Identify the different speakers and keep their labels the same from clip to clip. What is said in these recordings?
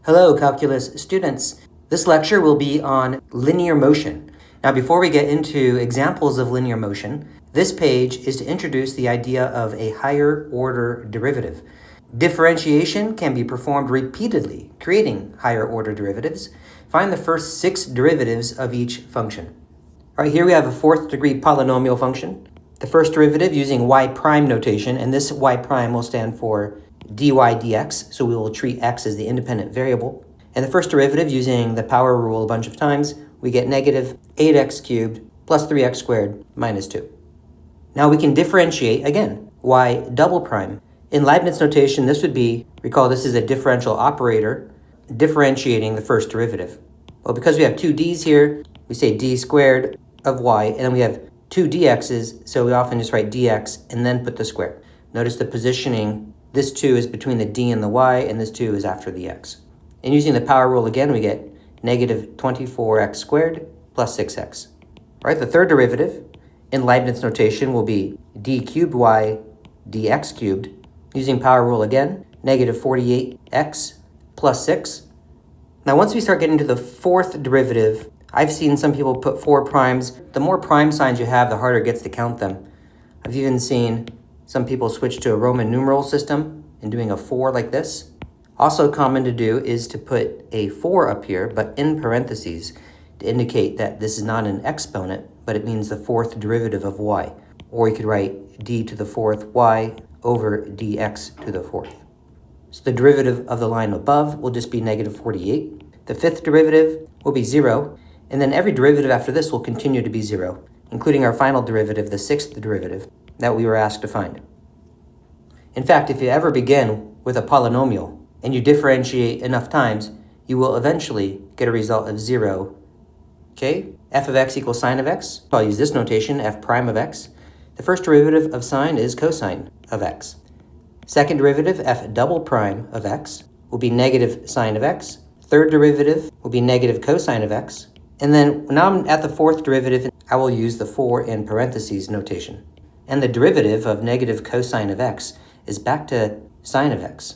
Speaker 1: Hello, calculus students. This lecture will be on linear motion. Now, before we get into examples of linear motion, this page is to introduce the idea of a higher order derivative. Differentiation can be performed repeatedly, creating higher order derivatives. Find the first 6 derivatives of each function. All right, here we have a 4th degree polynomial function. The first derivative using y prime notation, and this y prime will stand for dy dx, so we will treat x as the independent variable. And the first derivative using the power rule a bunch of times, we get negative 8x cubed plus 3x squared minus 2. Now we can differentiate, again, y double prime. In Leibniz notation, this would be, recall this is a differential operator, differentiating the first derivative. Well, because we have two d's here, we say d squared of y, and then we have two dx's, so we often just write dx and then put the square. Notice the positioning. This 2 is between the d and the y, and this 2 is after the x. And using the power rule again, we get negative 24x squared plus 6x. All right, the third derivative in Leibniz notation will be d cubed y dx cubed. Using power rule again, negative 48x plus 6. Now, once we start getting to the fourth derivative, I've seen some people put 4 primes. The more prime signs you have, the harder it gets to count them. I've even seen some people switch to a Roman numeral system and doing a 4 like this. Also common to do is to put a 4 up here, but in parentheses, to indicate that this is not an exponent, but it means the fourth derivative of y. Or you could write d to the fourth y over dx to the fourth. So the derivative of the line above will just be negative 48. The fifth derivative will be 0, and then every derivative after this will continue to be 0, including our final derivative, the sixth derivative, that we were asked to find. In fact, if you ever begin with a polynomial and you differentiate enough times, you will eventually get a result of 0. Okay, f of x equals sine of x. I'll use this notation, f prime of x. The first derivative of sine is cosine of x. Second derivative, f double prime of x, will be negative sine of x. Third derivative will be negative cosine of x. And then now I'm at the fourth derivative, I will use the 4 in parentheses notation. And the derivative of negative cosine of x is back to sine of x,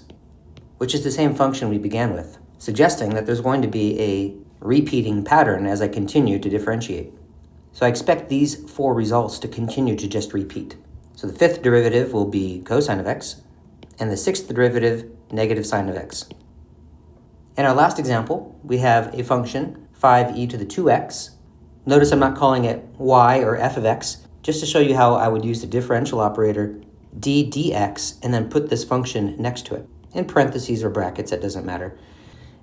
Speaker 1: which is the same function we began with, suggesting that there's going to be a repeating pattern as I continue to differentiate. So I expect these 4 results to continue to just repeat. So the fifth derivative will be cosine of x, and the sixth derivative, negative sine of x. In our last example, we have a function, 5e to the 2x. Notice I'm not calling it y or f of x, just to show you how I would use the differential operator d dx and then put this function next to it. In parentheses or brackets, it doesn't matter.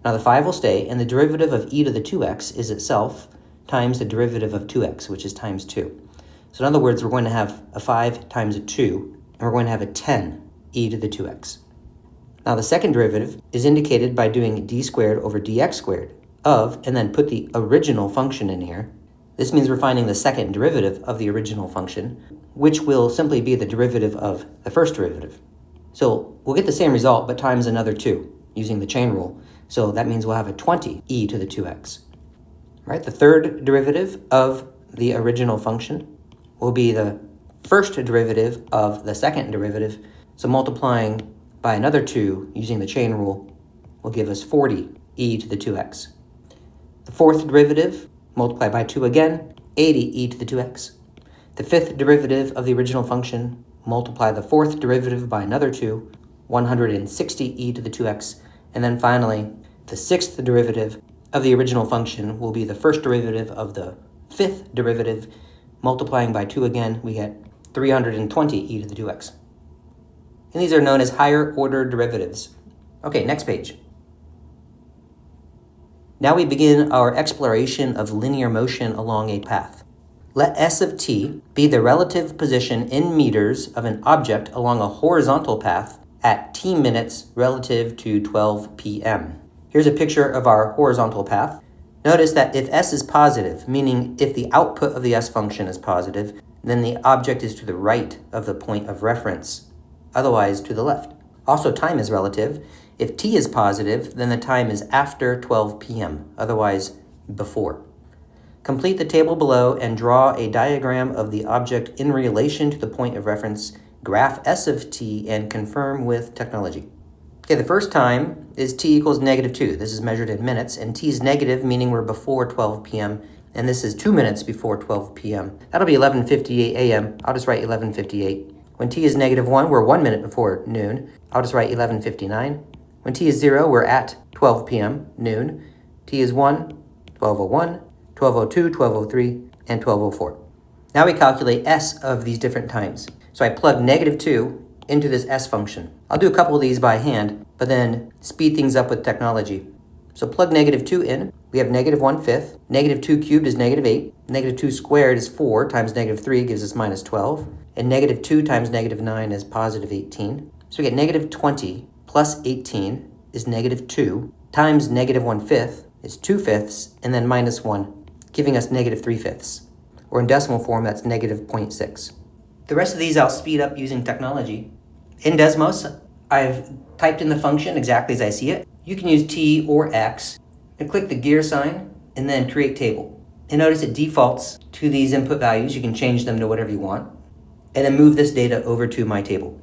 Speaker 1: Now the 5 will stay, and the derivative of e to the 2x is itself times the derivative of 2x, which is times 2. So in other words, we're going to have a 5 times a 2, and we're going to have a 10 e to the 2x. Now the second derivative is indicated by doing d squared over dx squared of, and then put the original function in here. This means we're finding the second derivative of the original function, which will simply be the derivative of the first derivative. So we'll get the same result, but times another 2 using the chain rule. So that means we'll have a 20 e to the 2x. Right? The third derivative of the original function will be the first derivative of the second derivative. So multiplying by another 2 using the chain rule will give us 40 e to the 2x. The fourth derivative, multiply by 2 again, 80 e to the 2x. The fifth derivative of the original function, multiply the fourth derivative by another 2, 160 e to the 2x. And then finally, the sixth derivative of the original function will be the first derivative of the fifth derivative. Multiplying by 2 again, we get 320 e to the 2x. And these are known as higher order derivatives. Okay, next page. Now we begin our exploration of linear motion along a path. Let S of t be the relative position in meters of an object along a horizontal path at t minutes relative to 12 p.m. Here's a picture of our horizontal path. Notice that if S is positive, meaning if the output of the S function is positive, then the object is to the right of the point of reference, otherwise to the left. Also, time is relative. If t is positive, then the time is after 12 p.m., otherwise before. Complete the table below and draw a diagram of the object in relation to the point of reference. Graph S of t and confirm with technology. Okay, the first time is t equals -2. This is measured in minutes, and t is negative, meaning we're before 12 p.m., and this is 2 minutes before 12 p.m. That'll be 11:58 a.m. I'll just write 11:58. When t is -1, we're 1 minute before noon. I'll just write 11:59. When t is 0, we're at 12 p.m., noon. T is 1, 12:01, 12:02, 12:03, and 12:04. Now we calculate s of these different times. So I plug -2 into this s function. I'll do a couple of these by hand, but then speed things up with technology. So plug -2 in. We have -1/5. -2 cubed is -8. -2 squared is 4 times -3 gives us -12. And -2 times -9 is +18. So we get -20 plus 18 is -2 times -1/5 is 2/5, and then -1, giving us -3/5. Or in decimal form, that's -0.6. The rest of these I'll speed up using technology. In Desmos, I've typed in the function exactly as I see it. You can use t or x and click the gear sign and then create table. And notice it defaults to these input values. You can change them to whatever you want. And then move this data over to my table.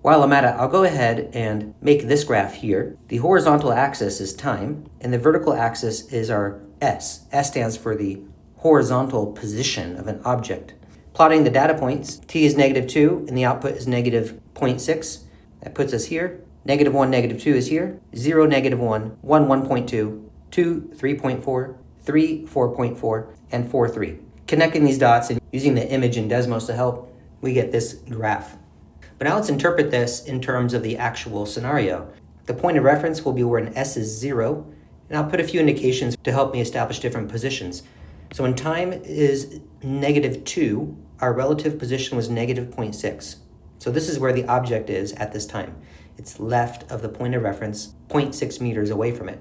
Speaker 1: While I'm at it, I'll go ahead and make this graph here. The horizontal axis is time, and the vertical axis is our S. S stands for the horizontal position of an object. Plotting the data points, t is -2, and the output is -0.6. That puts us here. -1, -2 is here. 0, -1, 1, 1.2, 2, 3.4, 3, 4.4, and 4, 3. Connecting these dots and using the image in Desmos to help, we get this graph. But now let's interpret this in terms of the actual scenario. The point of reference will be where an S is 0, and I'll put a few indications to help me establish different positions. So when time is -2, our relative position was -0.6. So this is where the object is at this time. It's left of the point of reference, 0.6 meters away from it.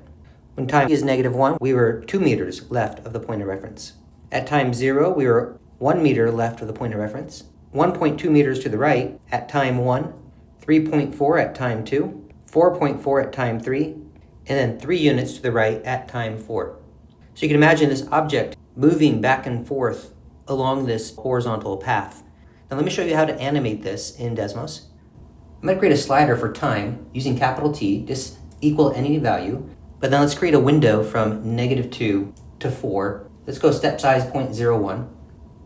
Speaker 1: When time is -1, we were 2 meters left of the point of reference. At time 0, we were 1 meter left of the point of reference. 1.2 meters to the right at time 1, 3.4 at time 2, 4.4 at time 3, and then 3 units to the right at time 4. So you can imagine this object moving back and forth along this horizontal path. Now let me show you how to animate this in Desmos. I'm going to create a slider for time using capital T, just equal any value, but then let's create a window from -2 to 4. Let's go step size 0.01.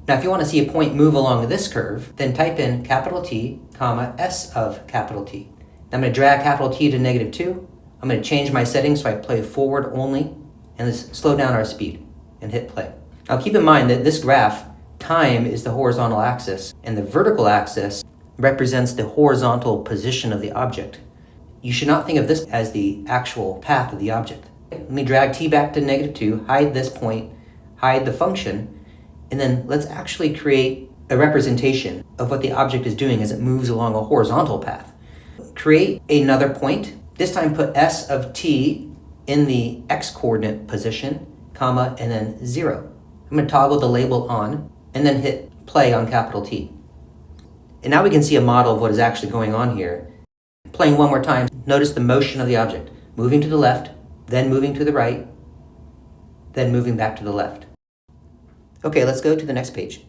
Speaker 1: Now, if you want to see a point move along this curve, then type in capital T, comma, S of capital T. Now I'm going to drag capital T to -2. I'm going to change my settings so I play forward only, and let's slow down our speed and hit play. Now keep in mind that this graph, time is the horizontal axis, and the vertical axis represents the horizontal position of the object. You should not think of this as the actual path of the object. Let me drag T back to -2, hide this point, hide the function, and then let's actually create a representation of what the object is doing as it moves along a horizontal path. Create another point. This time put S of T in the x-coordinate position, comma, and then 0. I'm going to toggle the label on and then hit play on capital T. And now we can see a model of what is actually going on here. Playing one more time, notice the motion of the object. Moving to the left, then moving to the right, then moving back to the left. Okay, let's go to the next page.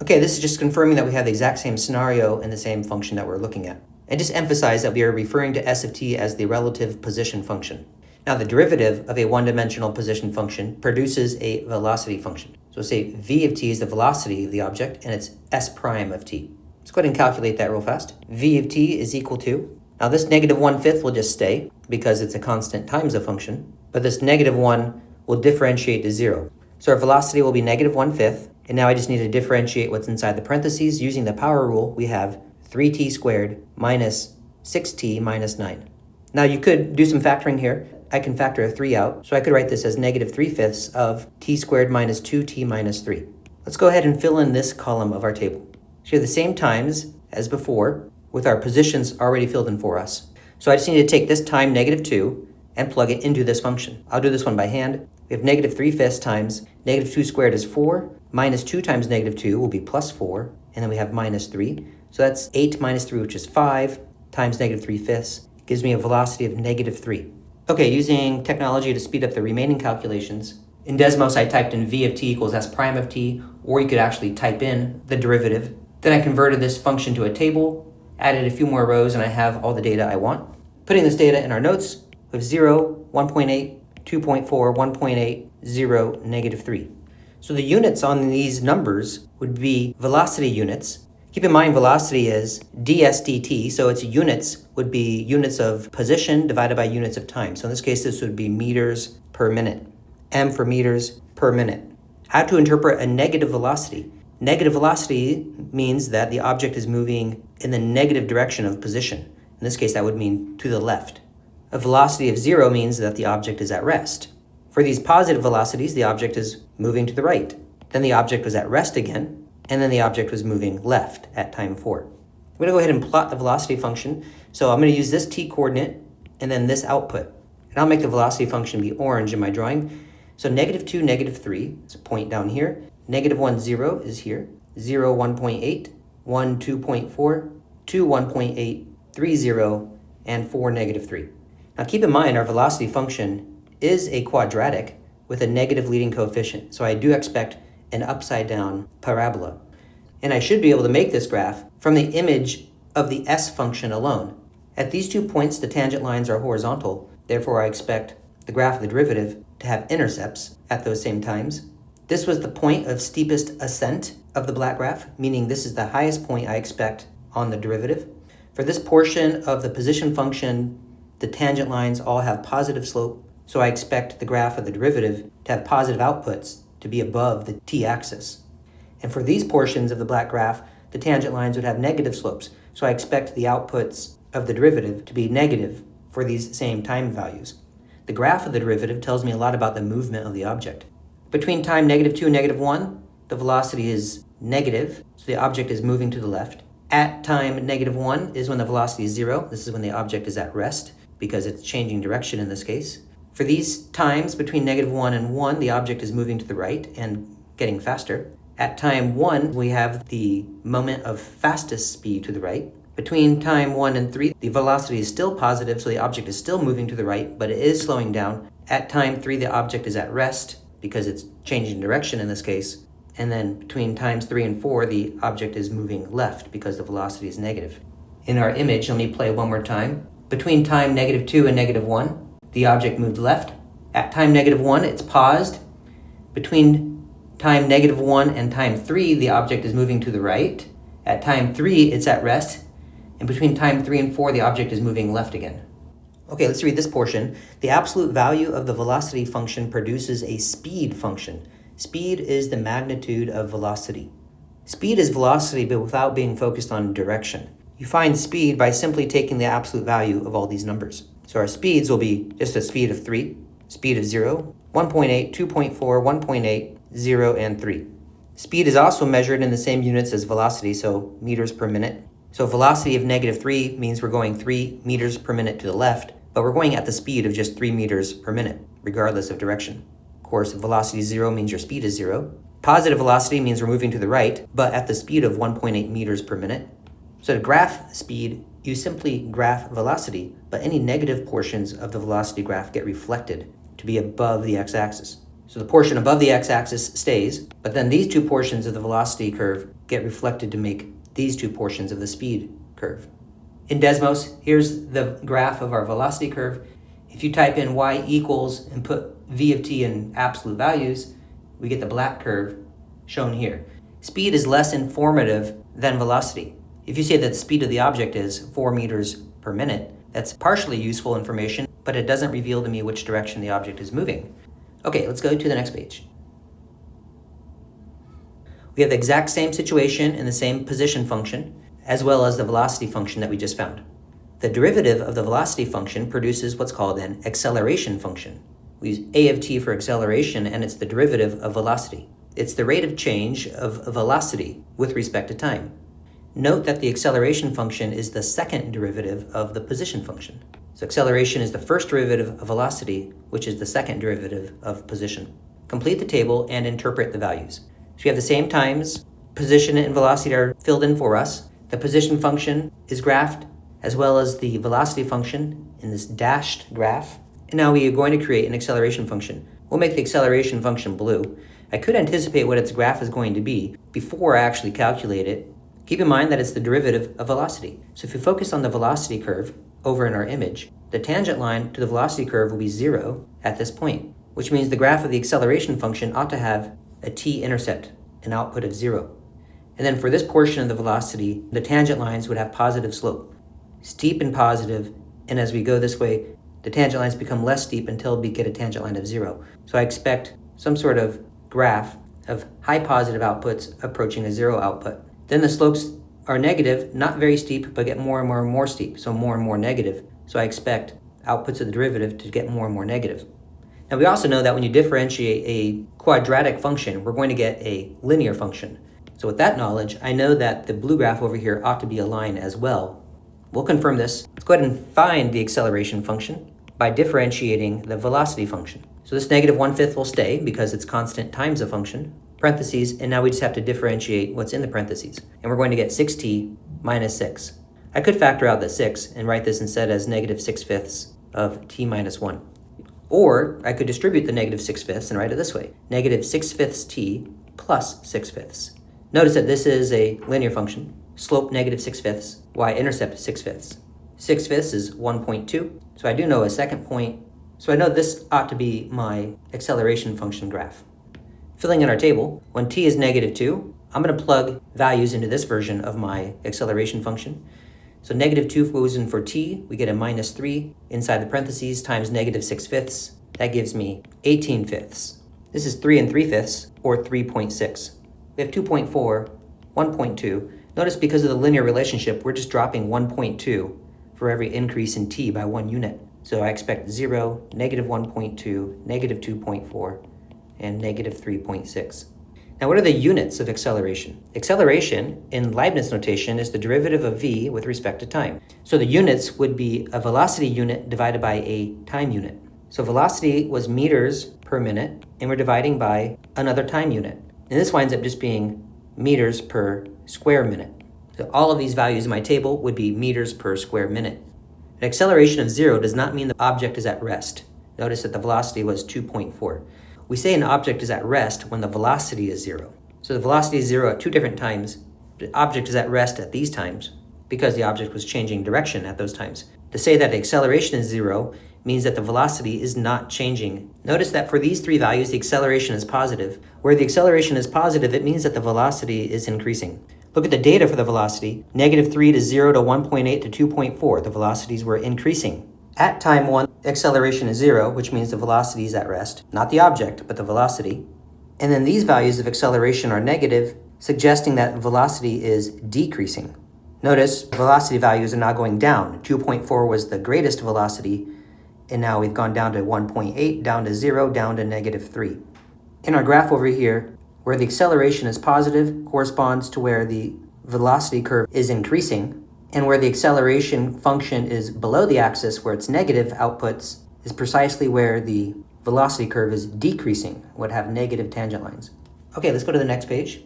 Speaker 1: Okay, this is just confirming that we have the exact same scenario and the same function that we're looking at. And just emphasize that we are referring to S of t as the relative position function. Now, the derivative of a one-dimensional position function produces a velocity function. So say v of t is the velocity of the object, and it's s prime of t. Let's go ahead and calculate that real fast. V of t is equal to, now this -1/5 will just stay because it's a constant times a function, but this -1 will differentiate to 0. So our velocity will be -1/5, and now I just need to differentiate what's inside the parentheses. Using the power rule, we have 3t squared minus 6t minus 9. Now you could do some factoring here. I can factor a 3 out, so I could write this as -3/5 of t squared minus 2t minus 3. Let's go ahead and fill in this column of our table. So we have the same times as before, with our positions already filled in for us. So I just need to take this time -2 and plug it into this function. I'll do this one by hand. We have -3/5 times -2 squared is 4, minus 2 times -2 will be plus 4, and then we have minus 3. So that's 8 minus 3, which is 5, times -3/5, gives me a velocity of -3. Okay, using technology to speed up the remaining calculations, in Desmos I typed in v of t equals s prime of t, or you could actually type in the derivative. Then I converted this function to a table, added a few more rows, and I have all the data I want. Putting this data in our notes with 0, 1.8, 2.4, 1.8, 0, negative 3. So the units on these numbers would be velocity units. Keep in mind velocity is ds dt, so its units would be units of position divided by units of time. So in this case, this would be meters per minute. M for meters per minute. How to interpret a negative velocity? Negative velocity means that the object is moving in the negative direction of position. In this case, that would mean to the left. A velocity of 0 means that the object is at rest. For these positive velocities, the object is moving to the right. Then the object was at rest again, and then the object was moving left at time 4. I'm going to go ahead and plot the velocity function. So I'm going to use this t-coordinate and then this output. And I'll make the velocity function be orange in my drawing. So negative 2, negative 3 is a point down here. Negative 1, 0 is here. 0, 1.8, 1, 2.4, 2, 1.8, 3, 0, and 4, negative 3. Now keep in mind our velocity function is a quadratic with a negative leading coefficient. So I do expect an upside down parabola. And I should be able to make this graph from the image of the s function alone. At these 2 points, the tangent lines are horizontal. Therefore, I expect the graph of the derivative to have intercepts at those same times. This was the point of steepest ascent of the black graph, meaning this is the highest point I expect on the derivative. For this portion of the position function, the tangent lines all have positive slope, so I expect the graph of the derivative to have positive outputs to be above the t-axis. And for these portions of the black graph, the tangent lines would have negative slopes, so I expect the outputs of the derivative to be negative for these same time values. The graph of the derivative tells me a lot about the movement of the object. Between time negative 2 and negative 1, the velocity is negative, so the object is moving to the left. At time negative 1 is when the velocity is 0. This is when the object is at rest, because it's changing direction in this case. For these times between negative 1 and 1, the object is moving to the right and getting faster. At time 1, we have the moment of fastest speed to the right. Between time 1 and 3, the velocity is still positive, so the object is still moving to the right, but it is slowing down. At time 3, the object is at rest, because it's changing direction in this case. And then between times 3 and 4, the object is moving left, because the velocity is negative. In our image, let me play one more time. Between time negative 2 and negative 1, the object moved left. At time negative 1, it's paused. Between time negative 1 and time 3, the object is moving to the right. At time 3, it's at rest. And between time 3 and 4, the object is moving left again. Okay, let's read this portion. The absolute value of the velocity function produces a speed function. Speed is the magnitude of velocity. Speed is velocity, but without being focused on direction. You find speed by simply taking the absolute value of all these numbers. So our speeds will be just a speed of 3, speed of 0, 1.8, 2.4, 1.8, 0, and 3. Speed is also measured in the same units as velocity, so meters per minute. So velocity of negative 3 means we're going 3 meters per minute to the left, but we're going at the speed of just 3 meters per minute, regardless of direction. Of course, velocity 0 means your speed is 0. Positive velocity means we're moving to the right, but at the speed of 1.8 meters per minute. So to graph speed, you simply graph velocity, but any negative portions of the velocity graph get reflected to be above the x-axis. So the portion above the x-axis stays, but then these 2 portions of the velocity curve get reflected to make these 2 portions of the speed curve. In Desmos, here's the graph of our velocity curve. If you type in y equals and put v of t in absolute values, we get the black curve shown here. Speed is less informative than velocity. If you say that the speed of the object is 4 meters per minute, that's partially useful information, but it doesn't reveal to me which direction the object is moving. Okay, let's go to the next page. We have the exact same situation in the same position function, as well as the velocity function that we just found. The derivative of the velocity function produces what's called an acceleration function. We use a of t for acceleration, and it's the derivative of velocity. It's the rate of change of velocity with respect to time. Note that the acceleration function is the second derivative of the position function. So acceleration is the first derivative of velocity, which is the second derivative of position. Complete the table and interpret the values. So we have the same times, position and velocity are filled in for us. The position function is graphed, as well as the velocity function in this dashed graph. And now we are going to create an acceleration function. We'll make the acceleration function blue. I could anticipate what its graph is going to be before I actually calculate it. Keep in mind that it's the derivative of velocity. So if you focus on the velocity curve over in our image, the tangent line to the velocity curve will be 0 at this point, which means the graph of the acceleration function ought to have a t-intercept, an output of 0. And then for this portion of the velocity, the tangent lines would have positive slope, steep and positive, and as we go this way, the tangent lines become less steep until we get a tangent line of 0. So I expect some sort of graph of high positive outputs approaching a 0 output. Then the slopes are negative, not very steep, but get more and more and more steep, so more and more negative. So I expect outputs of the derivative to get more and more negative. Now we also know that when you differentiate a quadratic function, we're going to get a linear function. So with that knowledge, I know that the blue graph over here ought to be a line as well. We'll confirm this. Let's go ahead and find the acceleration function by differentiating the velocity function. So this negative 1/5 will stay because it's constant times a function, parentheses, and now we just have to differentiate what's in the parentheses. And we're going to get 6t minus 6. I could factor out the 6 and write this instead as negative 6/5 of t minus 1. Or I could distribute the negative 6/5 and write it this way, negative 6/5 t plus 6/5. Notice that this is a linear function, slope negative 6/5, y-intercept 6/5. 6/5 is 1.2, so I do know a second point, so I know this ought to be my acceleration function graph. Filling in our table, when t is negative 2, I'm going to plug values into this version of my acceleration function. So negative 2 goes in for t, we get a minus 3 inside the parentheses times negative 6/5. That gives me 18/5. This is 3 3/5, or 3.6. We have 2.4, 1.2. Notice because of the linear relationship, we're just dropping 1.2 for every increase in t by 1 unit. So I expect 0, negative 1.2, negative 2.4, and negative 3.6. Now, what are the units of acceleration? Acceleration, in Leibniz notation, is the derivative of v with respect to time. So the units would be a velocity unit divided by a time unit. So velocity was meters per minute, and we're dividing by another time unit. And this winds up just being meters per square minute. So all of these values in my table would be meters per square minute. An acceleration of 0 does not mean the object is at rest. Notice that the velocity was 2.4. We say an object is at rest when the velocity is 0. So the velocity is 0 at two different times. The object is at rest at these times because the object was changing direction at those times. To say that the acceleration is 0 means that the velocity is not changing. Notice that for these three values, the acceleration is positive. Where the acceleration is positive, it means that the velocity is increasing. Look at the data for the velocity. Negative 3 to 0 to 1.8 to 2.4. The velocities were increasing. At time 1, acceleration is 0, which means the velocity is at rest. Not the object, but the velocity. And then these values of acceleration are negative, suggesting that velocity is decreasing. Notice velocity values are now going down. 2.4 was the greatest velocity, and now we've gone down to 1.8, down to 0, down to negative 3. In our graph over here, where the acceleration is positive corresponds to where the velocity curve is increasing, and where the acceleration function is below the axis, where it's negative outputs, is precisely where the velocity curve is decreasing, would have negative tangent lines. Okay, let's go to the next page.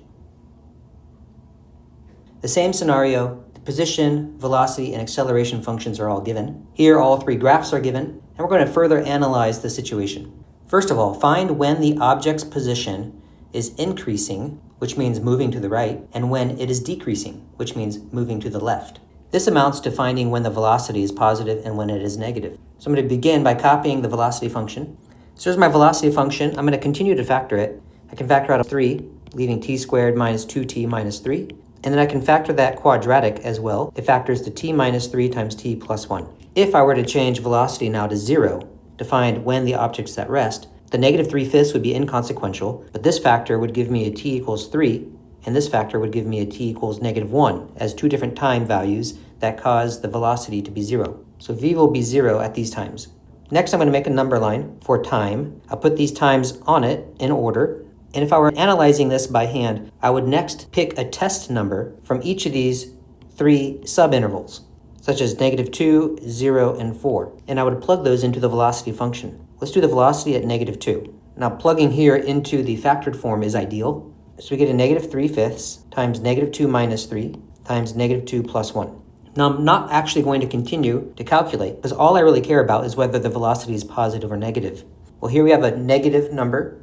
Speaker 1: The same scenario, the position, velocity, and acceleration functions are all given. Here, all three graphs are given, and we're going to further analyze the situation. First of all, find when the object's position is increasing, which means moving to the right, and when it is decreasing, which means moving to the left. This amounts to finding when the velocity is positive and when it is negative. So I'm going to begin by copying the velocity function. So here's my velocity function. I'm going to continue to factor it. I can factor out 3, leaving t squared minus 2t minus 3. And then I can factor that quadratic as well. It factors to t minus 3 times t plus 1. If I were to change velocity now to 0 to find when the object is at rest, the negative 3/5 would be inconsequential, but this factor would give me a t equals 3, and this factor would give me a t equals negative 1 as two different time values that cause the velocity to be 0. So v will be 0 at these times. Next, I'm going to make a number line for time. I'll put these times on it in order. And if I were analyzing this by hand, I would next pick a test number from each of these three subintervals, such as negative 2, 0, and 4. And I would plug those into the velocity function. Let's do the velocity at negative 2. Now, plugging here into the factored form is ideal. So we get a negative 3/5 times negative 2 minus 3 times negative 2 plus 1. Now, I'm not actually going to continue to calculate because all I really care about is whether the velocity is positive or negative. Well, here we have a negative number.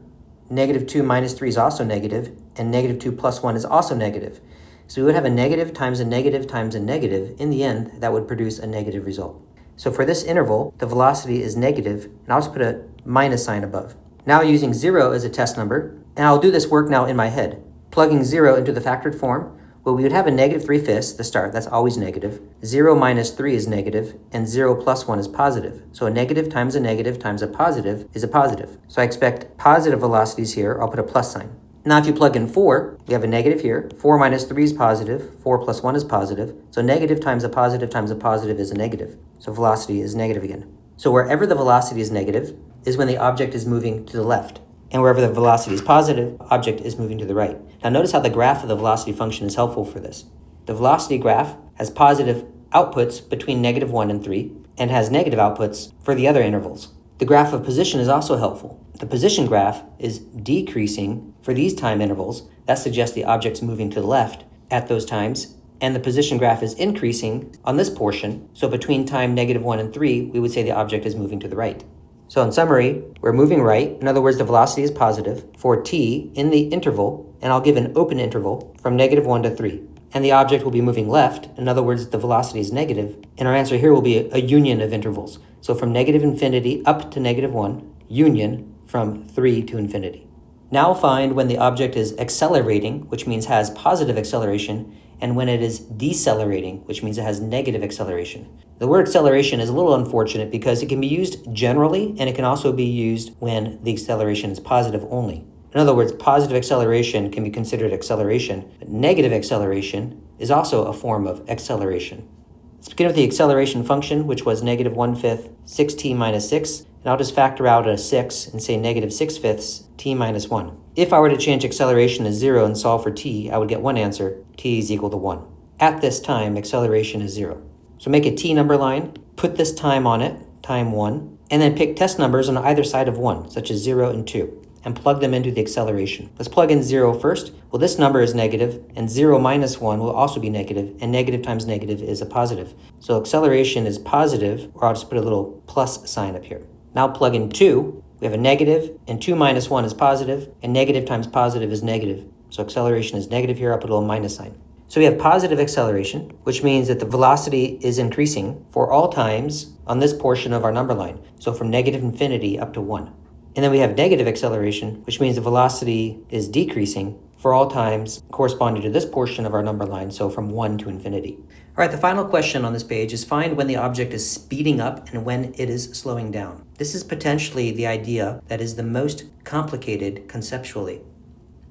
Speaker 1: Negative 2 minus 3 is also negative, and negative 2 plus 1 is also negative. So we would have a negative times a negative times a negative. In the end, that would produce a negative result. So for this interval, the velocity is negative, and I'll just put a minus sign above. Now using 0 as a test number, and I'll do this work now in my head. Plugging 0 into the factored form, well, we would have a negative 3/5 to start. That's always negative. 0 minus 3 is negative, and 0 plus 1 is positive. So a negative times a positive is a positive. So I expect positive velocities here. I'll put a plus sign. Now if you plug in 4, we have a negative here. 4 minus 3 is positive. 4 plus 1 is positive. So negative times a positive is a negative. So velocity is negative again. So wherever the velocity is negative is when the object is moving to the left. And wherever the velocity is positive, object is moving to the right. Now notice how the graph of the velocity function is helpful for this. The velocity graph has positive outputs between -1 and 3, and has negative outputs for the other intervals. The graph of position is also helpful. The position graph is decreasing for these time intervals. That suggests the object's moving to the left at those times, and the position graph is increasing on this portion. So between time -1 and 3, we would say the object is moving to the right. So in summary, we're moving right. In other words, the velocity is positive for t in the interval, and I'll give an open interval from -1 to 3. And the object will be moving left. In other words, the velocity is negative. And our answer here will be a union of intervals. So from -infinity up to -1, union from 3 to infinity. Now find when the object is accelerating, which means has positive acceleration, and when it is decelerating, which means it has negative acceleration. The word acceleration is a little unfortunate because it can be used generally, and it can also be used when the acceleration is positive only. In other words, positive acceleration can be considered acceleration, but negative acceleration is also a form of acceleration. Let's begin with the acceleration function, which was -1/5 6t minus 6, and I'll just factor out a 6 and say -6/5 t minus 1. If I were to change acceleration to 0 and solve for t, I would get one answer, t is equal to 1. At this time, acceleration is 0. So make a t number line, put this time on it, time 1, and then pick test numbers on either side of 1, such as 0 and 2, and plug them into the acceleration. Let's plug in 0 first. Well, this number is negative, and 0 minus 1 will also be negative, and negative times negative is a positive. So acceleration is positive, or I'll just put a little plus sign up here. Now plug in 2. We have a negative, and 2 minus 1 is positive, and negative times positive is negative. So acceleration is negative here. I'll put a little minus sign. So we have positive acceleration, which means that the velocity is increasing for all times on this portion of our number line. So from -infinity up to 1. And then we have negative acceleration, which means the velocity is decreasing for all times corresponding to this portion of our number line, so from 1 to infinity. All right, the final question on this page is find when the object is speeding up and when it is slowing down. This is potentially the idea that is the most complicated conceptually.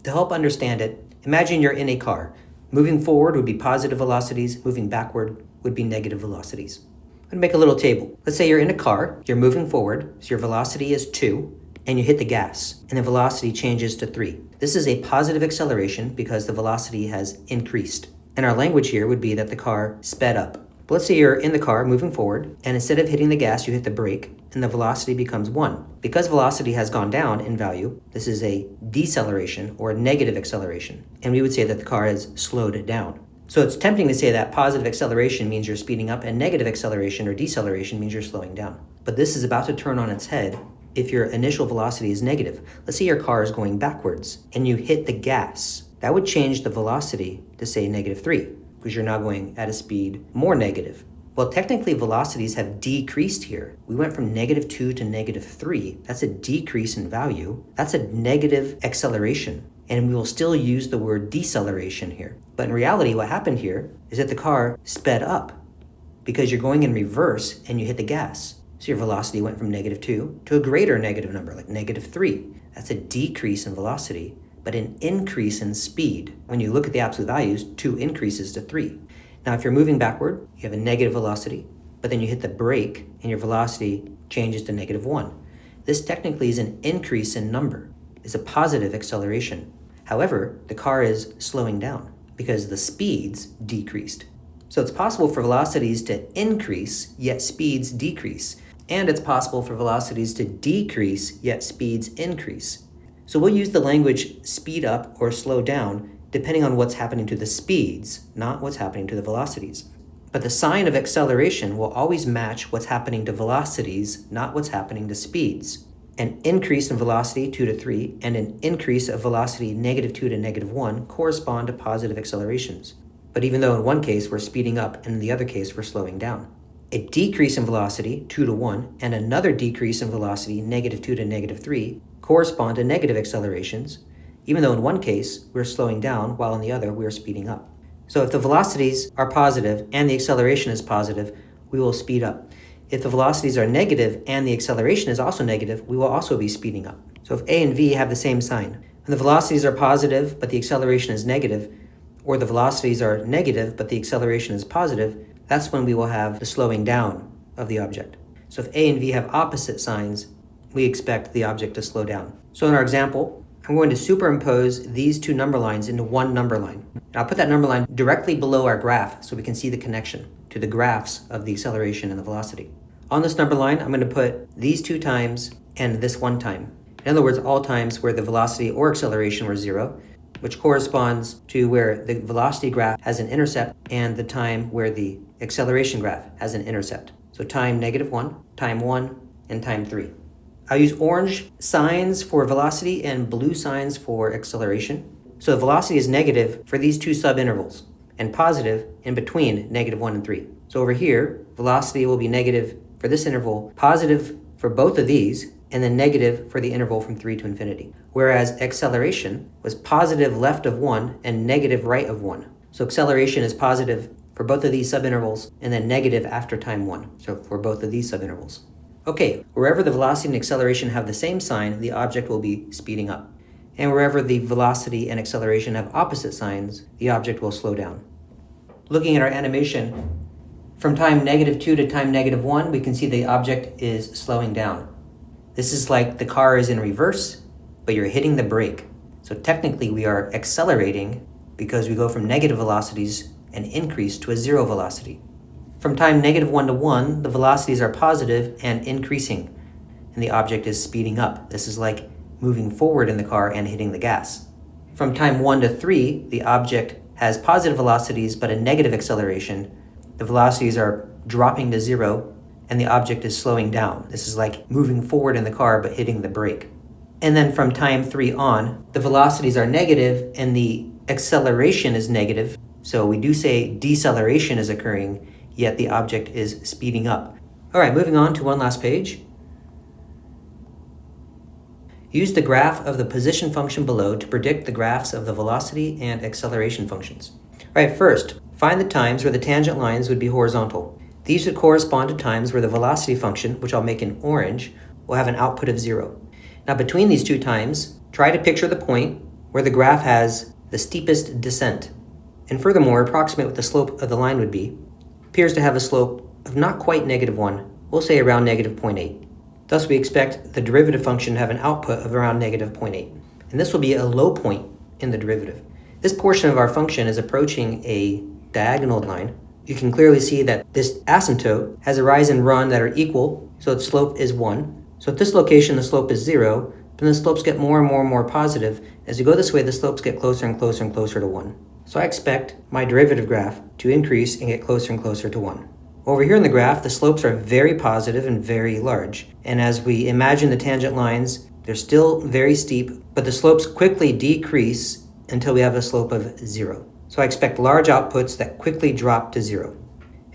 Speaker 1: To help understand it, imagine you're in a car. Moving forward would be positive velocities, moving backward would be negative velocities. I'm going to make a little table. Let's say you're in a car, you're moving forward, so your velocity is 2, and you hit the gas, and the velocity changes to 3. This is a positive acceleration because the velocity has increased. And our language here would be that the car sped up. But let's say you're in the car moving forward, and instead of hitting the gas, you hit the brake, and the velocity becomes 1. Because velocity has gone down in value, this is a deceleration or a negative acceleration, and we would say that the car has slowed down. So it's tempting to say that positive acceleration means you're speeding up, and negative acceleration or deceleration means you're slowing down. But this is about to turn on its head if your initial velocity is negative. Let's say your car is going backwards, and you hit the gas. That would change the velocity to say -3, because you're now going at a speed more negative. Well, technically velocities have decreased here. We went from -2 to -3. That's a decrease in value. That's a negative acceleration. And we will still use the word deceleration here. But in reality, what happened here is that the car sped up because you're going in reverse and you hit the gas. So your velocity went from -2 to a greater negative number, like -3. That's a decrease in velocity, but an increase in speed. When you look at the absolute values, 2 increases to 3. Now, if you're moving backward, you have a negative velocity, but then you hit the brake and your velocity changes to -1. This technically is an increase in number. It's a positive acceleration. However, the car is slowing down because the speeds decreased. So it's possible for velocities to increase, yet speeds decrease. And it's possible for velocities to decrease, yet speeds increase. So we'll use the language speed up or slow down depending on what's happening to the speeds, not what's happening to the velocities. But the sign of acceleration will always match what's happening to velocities, not what's happening to speeds. An increase in velocity 2 to 3 and an increase of velocity -2 to -1 correspond to positive accelerations. but even though in one case we're speeding up and in the other case we're slowing down. A decrease in velocity, 2 to 1, and another decrease in velocity, -2 to -3, correspond to negative accelerations, even though in one case we're slowing down while in the other we're speeding up. So if the velocities are positive and the acceleration is positive, we will speed up. If the velocities are negative and the acceleration is also negative, we will also be speeding up. So if A and V have the same sign, when the velocities are positive but the acceleration is negative, or the velocities are negative but the acceleration is positive, that's when we will have the slowing down of the object. So if A and V have opposite signs, we expect the object to slow down. So in our example, I'm going to superimpose these two number lines into one number line. And I'll put that number line directly below our graph so we can see the connection to the graphs of the acceleration and the velocity. On this number line, I'm going to put these 2 times and this 1 time. In other words, all times where the velocity or acceleration were 0, which corresponds to where the velocity graph has an intercept and the time where the acceleration graph has an intercept. So time -1, time 1, and time 3. I'll use orange signs for velocity and blue signs for acceleration. So the velocity is negative for these 2 subintervals and positive in between -1 and 3. So over here, velocity will be negative for this interval, positive for both of these, and then negative for the interval from 3 to infinity. Whereas acceleration was positive left of 1 and negative right of 1. So acceleration is positive for both of these subintervals and then negative after time 1. So for both of these subintervals. Okay, wherever the velocity and acceleration have the same sign, the object will be speeding up. And wherever the velocity and acceleration have opposite signs, the object will slow down. Looking at our animation, from time -2 to time -1, we can see the object is slowing down. This is like the car is in reverse, but you're hitting the brake. So technically we are accelerating because we go from negative velocities and increase to a 0 velocity. From time -1 to 1, the velocities are positive and increasing, and the object is speeding up. This is like moving forward in the car and hitting the gas. From time 1 to 3, the object has positive velocities but a negative acceleration. The velocities are dropping to 0, and the object is slowing down. This is like moving forward in the car but hitting the brake. And then from time 3 on, the velocities are negative and the acceleration is negative. So we do say deceleration is occurring, yet the object is speeding up. All right, moving on to one last page. Use the graph of the position function below to predict the graphs of the velocity and acceleration functions. All right, first, find the times where the tangent lines would be horizontal. These would correspond to times where the velocity function, which I'll make in orange, will have an output of 0. Now between these 2 times, try to picture the point where the graph has the steepest descent. And furthermore, approximate what the slope of the line would be. Appears to have a slope of not quite -1, we'll say around -0.8. Thus we expect the derivative function to have an output of around -0.8. And this will be a low point in the derivative. This portion of our function is approaching a diagonal line. You can clearly see that this asymptote has a rise and run that are equal, so its slope is 1. So at this location the slope is 0, then the slopes get more and more and more positive. As you go this way, the slopes get closer and closer and closer to 1. So I expect my derivative graph to increase and get closer and closer to 1. Over here in the graph, the slopes are very positive and very large. And as we imagine the tangent lines, they're still very steep, but the slopes quickly decrease until we have a slope of 0. So I expect large outputs that quickly drop to 0.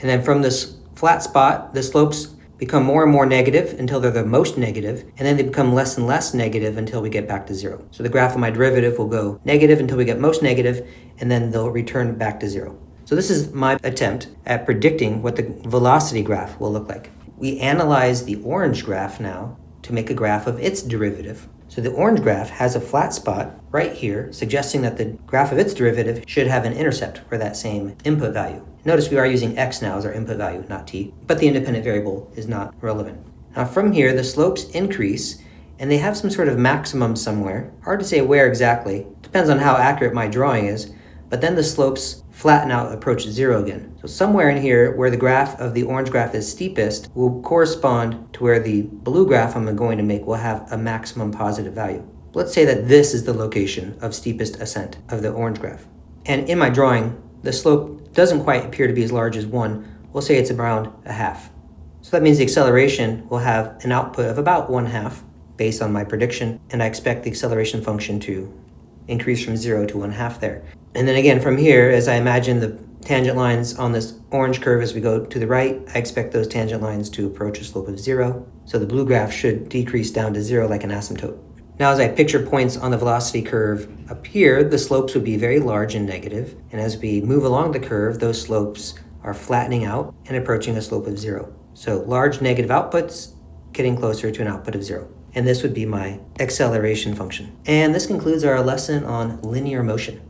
Speaker 1: And then from this flat spot, the slopes become more and more negative until they're the most negative, and then they become less and less negative until we get back to 0. So the graph of my derivative will go negative until we get most negative, and then they'll return back to 0. So this is my attempt at predicting what the velocity graph will look like. We analyze the orange graph now to make a graph of its derivative. So the orange graph has a flat spot right here, suggesting that the graph of its derivative should have an intercept for that same input value. Notice we are using x now as our input value, not t, but the independent variable is not relevant. Now from here, the slopes increase, and they have some sort of maximum somewhere. Hard to say where exactly. Depends on how accurate my drawing is, but then the slopes flatten out, approach 0 again. So somewhere in here where the graph of the orange graph is steepest will correspond to where the blue graph I'm going to make will have a maximum positive value. Let's say that this is the location of steepest ascent of the orange graph. And in my drawing, the slope doesn't quite appear to be as large as 1. We'll say it's around a half. So that means the acceleration will have an output of about 1/2 based on my prediction, and I expect the acceleration function to increase from 0 to 1/2 there. And then again, from here, as I imagine the tangent lines on this orange curve as we go to the right, I expect those tangent lines to approach a slope of 0. So the blue graph should decrease down to 0 like an asymptote. Now, as I picture points on the velocity curve up here, the slopes would be very large and negative. And as we move along the curve, those slopes are flattening out and approaching a slope of 0. So large negative outputs getting closer to an output of 0. And this would be my acceleration function. And this concludes our lesson on linear motion.